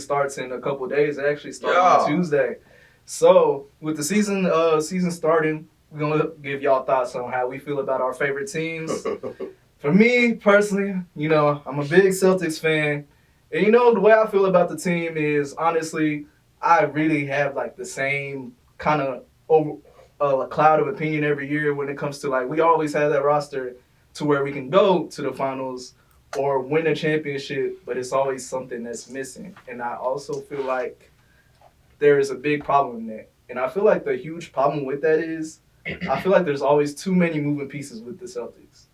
starts in a couple of days. It actually starts on Tuesday. So with the season starting, we're gonna give y'all thoughts on how we feel about our favorite teams. For me personally, I'm a big Celtics fan, and the way I feel about the team is honestly, I really have like the same kind of a cloud of opinion every year when it comes to like we always have that roster to where we can go to the finals or win a championship, but it's always something that's missing. And I also feel like there is a big problem in that. And I feel like the huge problem with that is I feel like there's always too many moving pieces with the Celtics.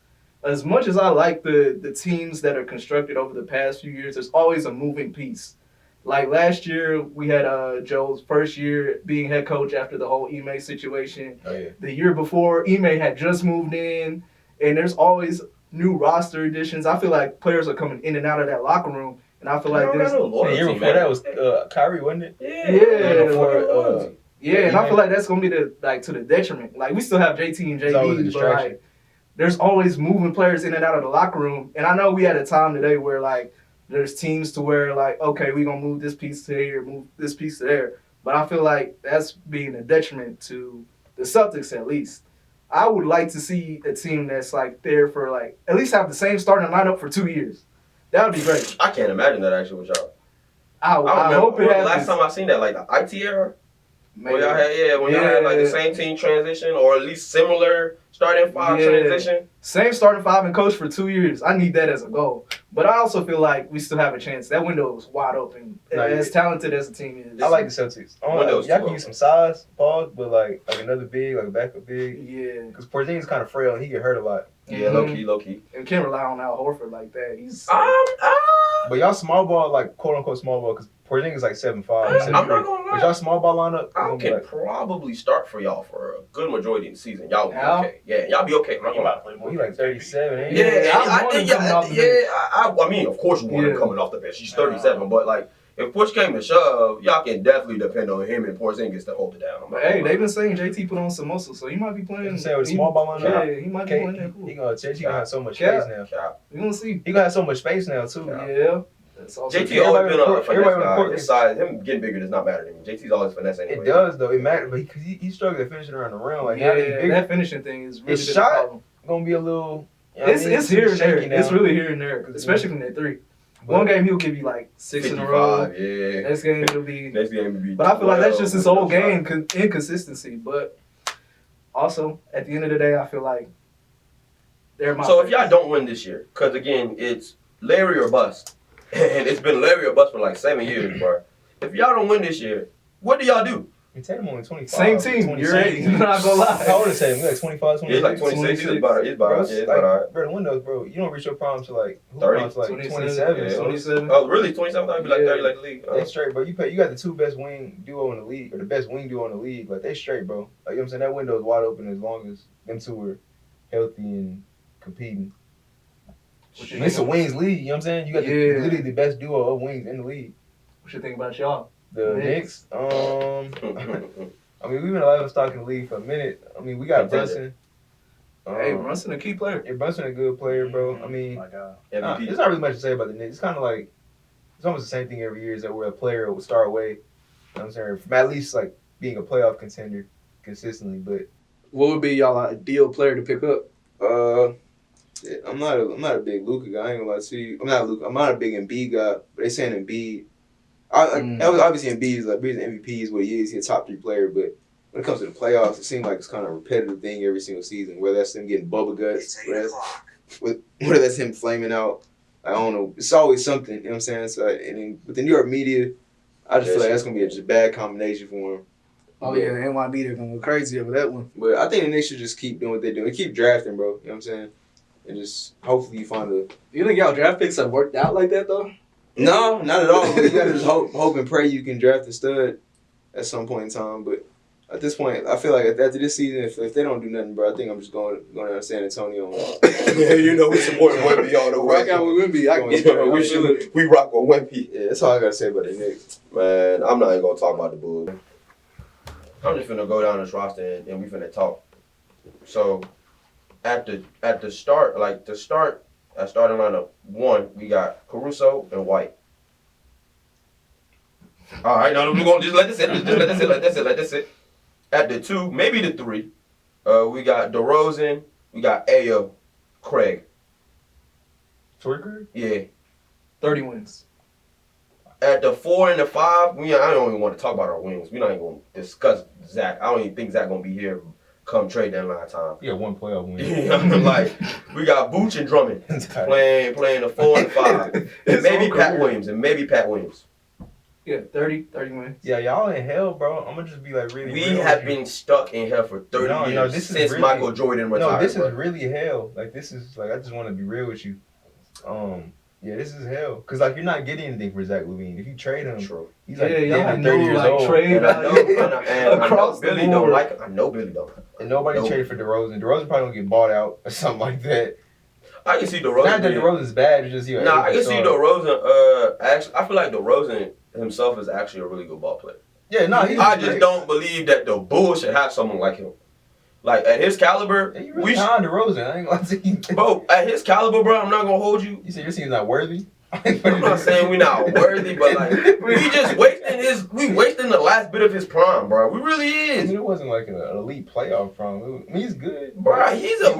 As much as I like the teams that are constructed over the past few years, there's always a moving piece. Like last year, we had Joe's first year being head coach after the whole Ime situation. Oh, yeah. The year before, Ime had just moved in, and there's always new roster additions. I feel like players are coming in and out of that locker room, and I feel like there's the year before that was Kyrie, wasn't it? Yeah, and I feel like that's gonna be to the detriment. Like we still have JT and JB, but like there's always moving players in and out of the locker room. And I know we had a time today where like there's teams to where like, okay, we're gonna move this piece to here, move this piece to there. But I feel like that's being a detriment to the Celtics at least. I would like to see a team that's like there for like at least have the same starting lineup for 2 years. That would be great. I can't imagine that actually with y'all. I hope it happens. Last time I seen that, like the IT era. When y'all had like the same team transition or at least similar starting five transition. Same starting five and coach for 2 years. I need that as a goal. But I also feel like we still have a chance. That window is wide open. As talented as the team is. I like the Celtics. Y'all can use some size, pause, but like another big, like a backup big. Yeah. Because Porzingis kind of frail and he get hurt a lot. Yeah, low key. And can't rely on Al Horford like that. He's But y'all small ball, like quote unquote small ball, because Porzingis is like 7'5". I'm not gonna lie. But y'all small ball lineup, I can probably start for y'all for a good majority of the season. Y'all will be okay. Yeah, y'all be okay. He like 37, ain't he? I mean, of course you want him coming off the bench. He's 37, but like if push came to shove, y'all can definitely depend on him and Porzingis to hold it down. But hey, they've been saying JT put on some muscle, so he might be playing. Say with small ball lineup. Yeah, he might be playing that cool. He gonna have so much space now. We gonna see. He gonna have so much space now too. Yeah. JT always been a finesse guy. His size, him getting bigger does not matter to me. JT's always finesse anyway. It does though. It matters, but he struggles at finishing around the rim. Like that finishing thing is really his shot gonna be a little. It's here and there. It's really here and there, especially from that three. One game he'll give you like 6 in a row. Yeah. Next game will be. But I feel 12, like that's just his whole game inconsistency. But also at the end of the day, I feel like they're my. So if y'all don't win this year, because again it's Larry or bust. And it's been Larry or bust for like 7 years, bro. If y'all don't win this year, what do y'all do? Tatum only 25. Same team. You're right. You're not gonna lie. How old is Tatum? Like 25, 26? Yeah, he's like 26. He's about alright. Bro, the windows, bro. You don't reach your prime to like 30. To like 27. Yeah, 27. Oh, really? 27? I thought it'd be like 30 like the league. They straight, bro. You got the two best wing duo in the league, or the best wing duo in the league. Like, they straight, bro. Like, you know what I'm saying? That window is wide open as long as them two are healthy and competing. It's a wings league, you know what I'm saying? You got literally the best duo of wings in the league. What you think about y'all? The Knicks? I mean, we've been alive and stock in the league for a minite. I mean, we got Brunson. Hey, Brunson a key player. Yeah, Brunson a good player, bro. I mean, there's not really much to say about the Knicks. It's kind of like, it's almost the same thing every year is that where a player will start away, you know what I'm saying, from at least like being a playoff contender consistently. But what would be y'all ideal player to pick up? I'm not a big Luka guy. I ain't gonna lie to you. I'm not a big Embiid guy. But they saying Embiid. Obviously Embiid is like MVP is what he is. He's a top 3 player. But when it comes to the playoffs, it seems like it's kind of a repetitive thing every single season. Whether that's him getting bubble guts, whether that's him flaming out. I don't know. It's always something. You know what I'm saying? So, and then with the New York media, I just feel like that's gonna be a bad combination for him. Oh yeah, the NYB they're gonna go crazy over that one. But I think the Knicks should just keep doing what they're doing. Keep drafting, bro. You know what I'm saying? And just hopefully you find a. You think y'all draft picks have worked out like that though? No, not at all. You gotta just hope and pray you can draft a stud at some point in time. But at this point, I feel like after this season, if they don't do nothing, bro, I think I'm just going down to San Antonio. Yeah, you know we support Wemby all the way. Rock out with Wemby. We rock with Wemby. Yeah, that's all I gotta say about the Knicks. Man, I'm not even gonna talk about the Bulls. I'm just finna go down this roster and we finna talk. So. At the start, at starting lineup 1, we got Caruso and White. All right, now we're gonna just let this sit. Just let this sit. Let this sit. At the 2, maybe the 3, we got DeRozan. We got Ayo, Craig. Torrey Craig? Yeah. 30 wins. At the 4 and the 5, I don't even want to talk about our wings. We're not even going to discuss Zach. I don't even think Zach going to be here come trade deadline time. Yeah, one playoff win. Like, we got Booch and Drummond playing the 4 and 5. And maybe Pat Williams. Yeah, 30 wins. Yeah, y'all in hell, bro. I'm going to just be like really We real have been stuck in hell for 30 years this is since really, Michael Jordan retired. No, this is really hell. Like, this is, like, I just want to be real with you. Yeah, this is hell. Because, like, you're not getting anything for Zach LaVine. If you trade him, True. he's like, y'all have 30 years old. trade And I know across the Billy board. don't like it. I know Billy don't. And nobody traded for DeRozan. DeRozan probably going to get bought out or something like that. I can see DeRozan. Not that DeRozan's bad, it's just, you know. Nah, I can see DeRozan. Actually, I feel like DeRozan himself is actually a really good ball player. Yeah, no, I just don't believe that the Bulls should have someone like him. Like, at his caliber, Yeah, you really behind DeRozan. I ain't going to say bro, at his caliber, bro, I'm not going to hold you. You said your team's not worthy? I'm not saying we're not worthy, but, like, we wasting the last bit of his prime, bro. We really I is. mean, it wasn't like an elite playoff from. I mean, he's good. Bro, he's a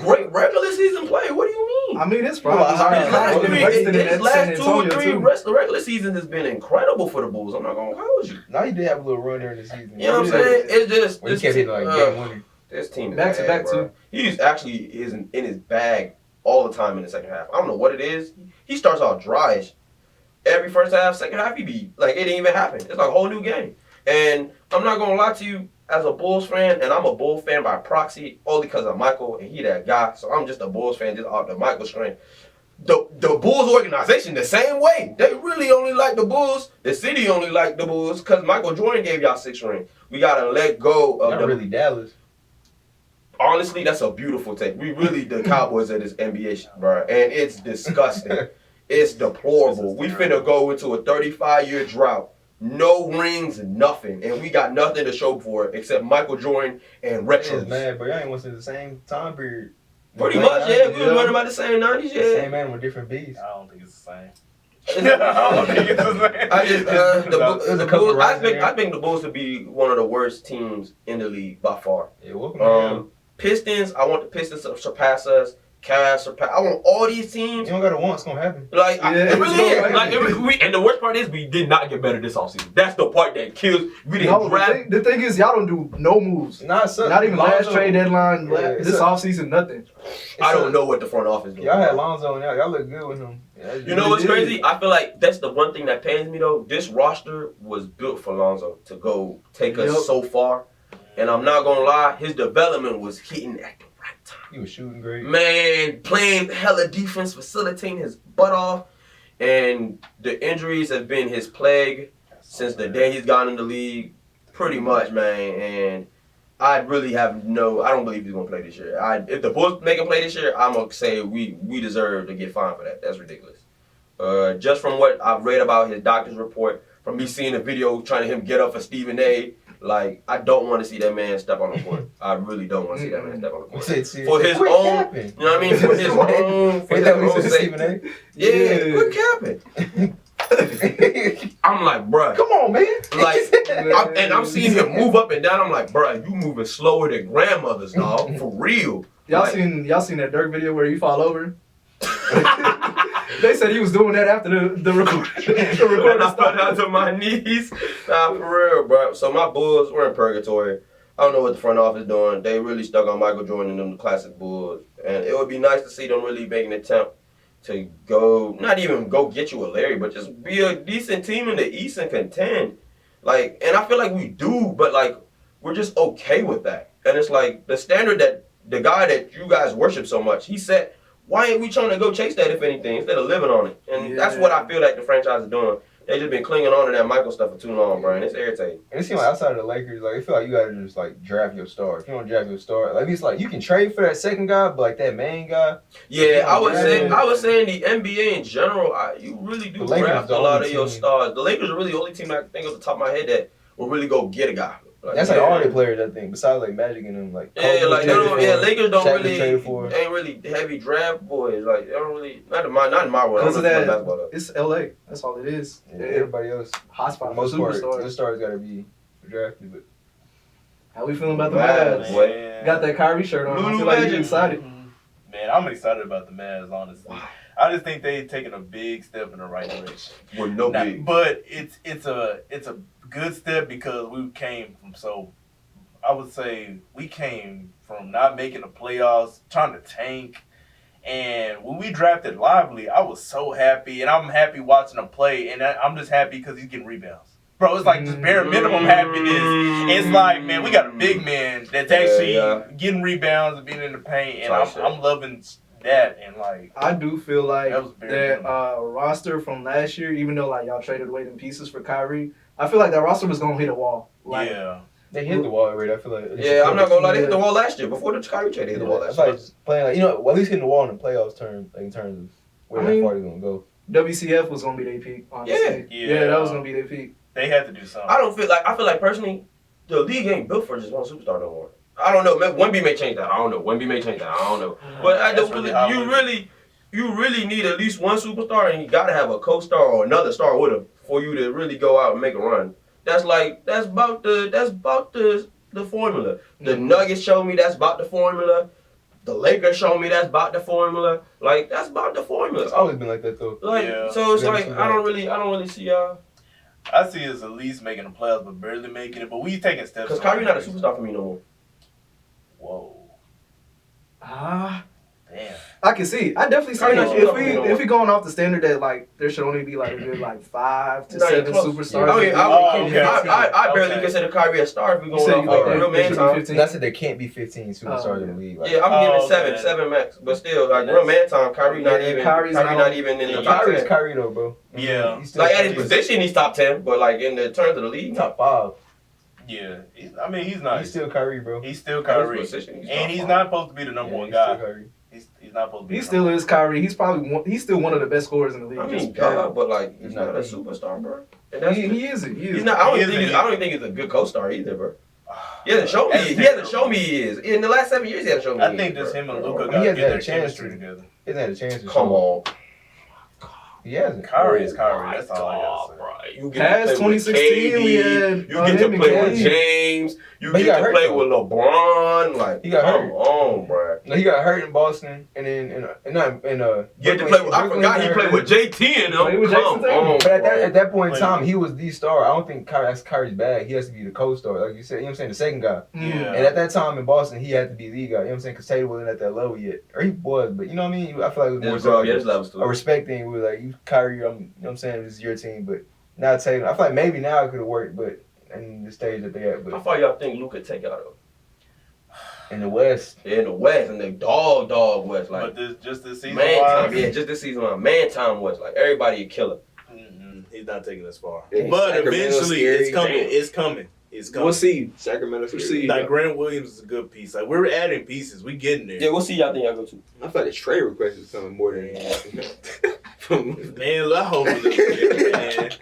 great regular season player. What do you mean? I mean, it's prime. His last 2 or 3 regular season has been incredible for the Bulls. I'm not going to hold you. Now he did have a little run during the season. You know what I'm saying? It's just... When he kept hitting like game winner. This team is Back to bad, back, bro. too. He's actually in his bag all the time in the second half. I don't know what it is. He starts out dryish. Every first half, second half, he be like, it didn't even happen. It's like a whole new game. And I'm not going to lie to you, as a Bulls fan, and I'm a Bulls fan by proxy, only because of Michael, and he that guy. So I'm just a Bulls fan just off the Michael strain. The Bulls organization the same way. They really only like the Bulls. The city only like the Bulls because Michael Jordan gave y'all 6 rings. We got to let go of Not really Dallas. Honestly, that's a beautiful take. We really the Cowboys of this NBA shit, bro. And it's disgusting. It's deplorable. We finna go into a 35-year drought. No rings, nothing. And we got nothing to show for it except Michael Jordan and retros. Man, but y'all ain't went to the same time period. Pretty much, yeah. We was running about the same 90s, yeah. Same man with different beats. I don't think it's the same. I think the Bulls to be one of the worst teams in the league by far. Yeah, welcome Pistons, I want the Pistons to surpass us. Cavs surpass. I want all these teams. You don't gotta want, it's gonna happen. Like, it really is. Like, and the worst part is we did not get better this offseason. That's the part that kills. We didn't draft. The thing is, y'all don't do no moves. Not even last trade deadline, this offseason, nothing. I don't know what the front office doing. Y'all had Lonzo and y'all look good with him. Yeah, you know what's crazy? I feel like that's the one thing that pains me though. This roster was built for Lonzo to go take us so far. And I'm not gonna lie, his development was hitting at the right time. He was shooting great. Man, playing hella defense, facilitating his butt off. And the injuries have been his plague since the day he's gotten in the league. Pretty much, man. And I really have I don't believe he's going to play this year. If the Bulls make him play this year, I'm going to say we deserve to get fined for that. That's ridiculous. Just from what I've read about his doctor's report, from me seeing the video trying to him get up for Stephen A., like, I don't want to see that man step on the court. I really don't want to see that man step on the court. For his own, you know what I mean? For his own sake. Yeah, quit capping. I'm like, bruh. Come on, man. Like, I'm seeing him move up and down. I'm like, bruh, you moving slower than grandmothers, dog. For real. Y'all seen that Dirk video where he fall over? They said he was doing that after the recording. I fell down to my knees. Nah, for real, bro. So my Bulls, we're in purgatory. I don't know what the front office is doing. They really stuck on Michael Jordan and them classic Bulls. And it would be nice to see them really make an attempt to not even go get you a Larry, but just be a decent team in the East and contend. Like, and I feel like we do, but like, we're just okay with that. And it's like the standard that the guy that you guys worship so much, he set. Why ain't we trying to go chase that, if anything, instead of living on it? And that's what I feel like the franchise is doing. They just been clinging on to that Michael stuff for too long, bro, and it's irritating. And it seems like outside of the Lakers, like, I feel like you gotta just, like, draft your star. If you don't draft your star, like, it's like, you can trade for that second guy, but, like, that main guy. Yeah, I was saying the NBA in general, you really do draft a lot of your stars. The Lakers are really the only team I can think of the top of my head that will really go get a guy. Like, That's like all the players, I think, besides like Magic and them. Like Yeah, like they don't. Yeah, Lakers don't Shaq was really traded for. ain't really heavy draft boys. Like they don't really not in my world. Because of that, Basketball, though. it's LA. That's all it is. Yeah, everybody else, Hot for spot the for most part, superstars. the stars gotta be drafted. But How we feeling about the Mavs, Mavs? boy. Got that Kyrie shirt on. I Lulu feel like Magic. you excited. Man, I'm excited about the Mavs, honestly. I just think they taking a big step in the right direction. With no Now, big. but it's a good step because we came from I would say we came from not making the playoffs, trying to tank. And when we drafted Lively, I was so happy, and I'm happy watching him play, and I'm just happy because he's getting rebounds. Bro, it's like just bare minimum happiness. It's like, man, we got a big man that's actually getting rebounds and being in the paint, and I'm loving that. And like, I do feel like That was very that roster from last year, even though like y'all traded away them pieces for Kyrie, I feel like that roster was gonna hit a wall. Like, yeah. they hit the wall already. I feel like. Yeah, I'm not gonna lie. They hit the wall last year. Before the Kyrie trade, they hit the wall I last feel year. like just playing like well, at least hitting the wall in the playoffs in terms of where I mean, that party's gonna go. WCF was gonna be their peak. Honestly. Yeah. that was gonna be their peak. They had to do something. I feel like personally, the league ain't built for just one superstar no more. I don't know. Wemby may change that. I don't know. Wemby may change that. I don't know. But I don't really. You really need at least one superstar, and you gotta have a co-star or another star with him for you to really go out and make a run. That's about the formula. The Nuggets show me that's about the formula. The Lakers show me that's about the formula. Like that's about the formula. It's always been like that though. Like so, it's like I don't really see y'all. I see us at least making the playoffs, but barely making it. But we taking steps. Because Kyrie not a superstar for me no more. Whoa. Damn. I can see. I definitely see I it. mean, If we going off the standard that like there should only be like a good like 5 to Not 7 even close. superstars. I barely consider Kyrie a star if we going off like real man time. And I said there can't be 15 superstars in the league. Like, Yeah, I'm giving seven max, but still like real man time. Kyrie not even. Kyrie's not even in the top Kyrie's 10. Kyrie though, bro. Yeah. He's still Like at his Kyrie. position, he's top 10, but like in the terms of the league, top 5. Yeah. He's not. He's still Kyrie, bro. He's still at Kyrie. his position, And he's top not supposed to be the number one he's guy. still Kyrie. He's not supposed to be. He the still number is Kyrie. He's still one of the best scorers in the league. I Just mean, period. but like he's not a He's not. superstar, bro. And that's He is. he's not. I don't even think he's a good co-star either, bro. He hasn't shown me. He hasn't shown me he is. In the last 7 years, he hasn't shown me. I think just him and Luka He got to hasn't get had their a chance chemistry to. together. He hasn't had a chance to Come show. on. He hasn't. Kyrie is Kyrie. That's all I gotta say. Bro. You Past to play with 2016, we KD, had you get to him and play with KD. James. You But he get got to hurt, play though. with LeBron. Like, He got come hurt. on, bro. No, he got hurt in Boston, and then You get to play with, I forgot he played with JT and Played them. with Come Jason Tatum. on, But at bro. that point in time, Like- he was the star. I don't think that's Kyrie's bag. He has to be the co-star, like you said. You know what I'm saying? The second guy. Yeah. And at that time in Boston, he had to be the guy. You know what I'm saying? Because Tatum wasn't at that level yet, or he was, but you know what I mean. I feel like it was more Yes, so bro. like Yeah, this level's too. a respect thing. We were like, you Kyrie, you know what I'm saying? This is your team, but now Tatum. I feel like maybe now it could have worked, but in the stage that they at, How but far y'all think Luka take out of? in the West, In the West, in the dog West, like But just this season, man time. wise, Yeah, just this season, man time West, like everybody a killer. he's not taking us far. Yeah, But Sacramento eventually, scary. it's coming. Damn. It's coming. It's coming. We'll see. Sacramento We'll see. Like Grant Williams is a good piece. Like we're adding pieces. We getting there. Yeah, we'll see y'all think y'all go to. I feel like the trade request is coming more than Man, I hope it's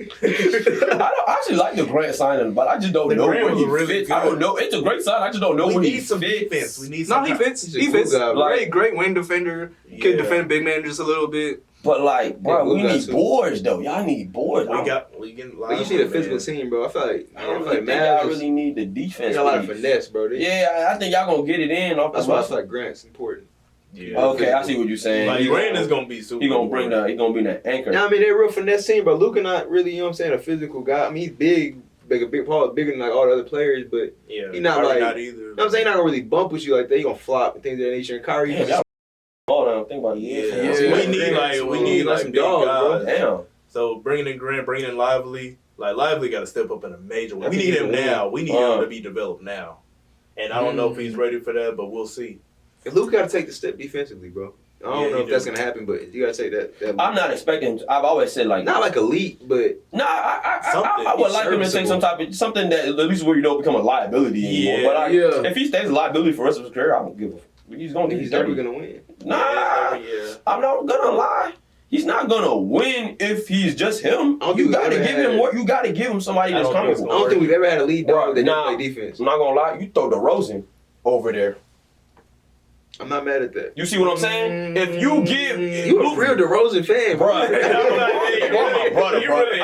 I actually like the Grant signing, but I just don't The know Grant where he was really fits. I don't good. know. It's a great sign. I just don't know We where he need some fits. defense. We need No, some. he fits. He's a He cool fits. guy, bro. Great wing defender. Can defend big man just a little bit. But like, bro, Yeah, we Luka need too. boards though. Y'all need boards. We getting. But you see the physical team, bro. I feel like I don't I feel like really think y'all Mavs really need the defense. got a lot of piece. finesse, bro. Yeah, I think y'all gonna get it in off the That's why I muscle. feel like Grant's important. Yeah. Okay, I see what you're saying. Like He Grant gonna- is gonna be super. He gonna bring the. He gonna be the anchor. Now I mean they're a real finesse team, but Luka not really, you know what I'm saying, a physical guy. I mean he's big, a big Paul, bigger than like all the other players, but Yeah. he not Kyrie like- not either. you know what I'm saying, he's not gonna really bump with you like that. He gonna flop and things of that nature. And Kyrie, Damn, y'all ball down. Think about it. Yeah. We need like some big dogs, guys. Damn. So bringing in Grant, bringing in Lively. Like Lively got to step up in a major way. I We think need he's him a win. now. We need him to be developed now. And I don't know if he's ready for that, but we'll see. And Luka got to take the step defensively, bro. I don't Yeah, know he if that's do. gonna happen, but you gotta take that I'm not expecting. I've always said like. not like elite, but Nah, Something. I would like him to take some type of something that at least where you don't become a liability anymore. Yeah. But like, Yeah. if he stays a liability for the rest of his career, I don't give a. He's gonna get he's his never 30. gonna win. Nah, Yeah. I'm not gonna lie. He's not gonna win if he's just him. I don't think You we've gotta ever give had- him more. You gotta give him somebody I that's don't think it's I comfortable. don't think we've ever had a lead dog that Nah. didn't play defense. I'm not gonna lie. You throw DeRozan over there. I'm not mad at that. You see what I'm saying? If you give You a real DeRozan fan, bro. Bruh. My brother, You bro. really-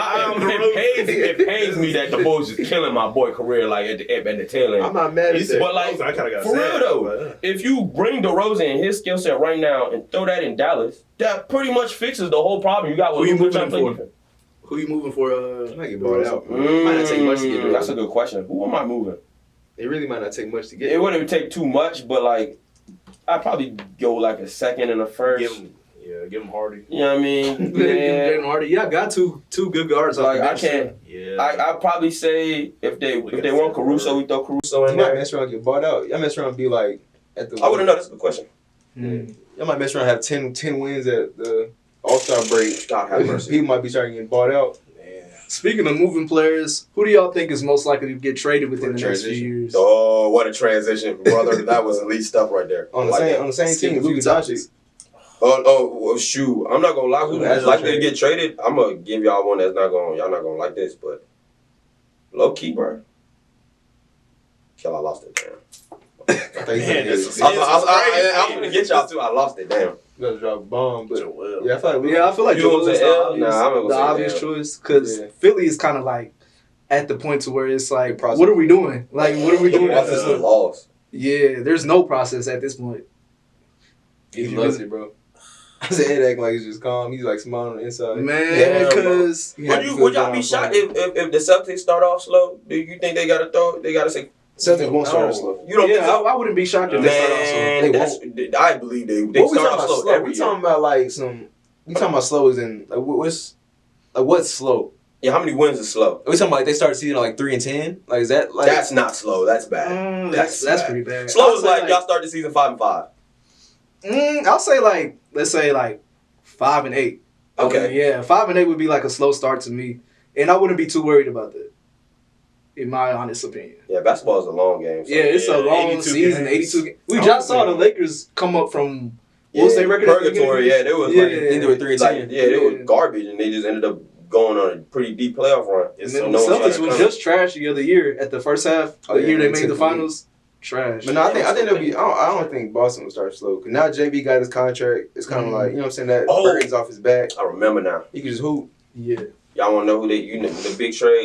It pains me that the Bulls is killing my boy career like at the tail end. I'm not mad at that. But like, I kinda got for sad, real though, but, if you bring DeRozan and his skill set right now and throw that in Dallas, that pretty much fixes the whole problem you got with Who you Luka moving trying to play for? defense. Who you moving for? It might get bought out. Might not take much to get That's a DeRozan. good question. Who am I moving? It really might not take much to get. It wouldn't take too much, but like, I'd probably go like a second and a first. give him Hardy. You know what I mean? Yeah. Yeah. Jalen Hardy. Yeah, I got two good guards. Like, off the I bench, can't. Yeah. I'd probably say if they want Caruso, we throw Caruso You in might there. mess around and get bought out. Y'all mess around and be like at the. I wouldn't know. That's a good question. Mm. Y'all might mess around and have 10 wins at the All-Star break. God have mercy. People might be starting to get bought out. Speaking of moving players, who do y'all think is most likely to get traded within the next few Transition. years? Oh, what a transition, brother! That was elite stuff right there. On the I like same that. on the same Skip team, a few Luka topics. Doncic. Oh, shoot! I'm not gonna lie. Who's That's likely to okay. get traded? I'm gonna give y'all one that's not gonna. Y'all not gonna like this, but low key, bro. Kill, I lost it. Damn. I thought you said this he is- I'm gonna get y'all too. I lost it. Damn. gonna drop a bomb, but Joel. yeah, I feel like Yeah, I feel like You Joel gonna is say the L? obvious, Nah, I'm not gonna the say obvious L. choice because Yeah. Philly is kind of like at the point to where it's like, The process. what are we doing? Like, what are we doing? That's just a loss. Yeah, there's no process at this point. he loves it, bro. I said Ed acting like he's just calm. He's like smiling on the inside. Man, Yeah, because Would y'all be shocked if the Celtics start off slow? Do you think they gotta throw? They gotta say Celtics won't start slow. You don't think yeah, so? I wouldn't be shocked if they start off slow. Man, I believe they What we start talking off about slow slow? every We year. talking about like some. We talking about slow as in like what's slow? Yeah, how many wins is slow? Are we talking about like they start the season at like 3-10? Like is that like That's not slow. That's bad. That's bad. pretty bad. Slow I'll is say, like y'all start the season 5-5. I'll say like, let's say like 5-8. Okay. Yeah, 5-8 would be like a slow start to me, and I wouldn't be too worried about that. In my honest opinion. Yeah, basketball is a long game. So. Yeah, it's a long 82 season, games. 82 games. We just saw the Lakers come up from, what was their record? at the beginning? Purgatory. Yeah, they was Yeah. like, they were 3-10? like they Yeah. were garbage, and they just ended up going on a pretty deep playoff run. And So then no the one saw Celtics that was coming. just trash the other year at the first half. Oh, The yeah, year they they made the took the finals, trash. But no, I think they'll be. I don't think Boston will start slow. Cause now JB got his contract. It's kind of like, you know what I'm saying, that Oh. burden's off his back. I remember now. He can just hoop. Yeah. Y'all want to know who the big trade?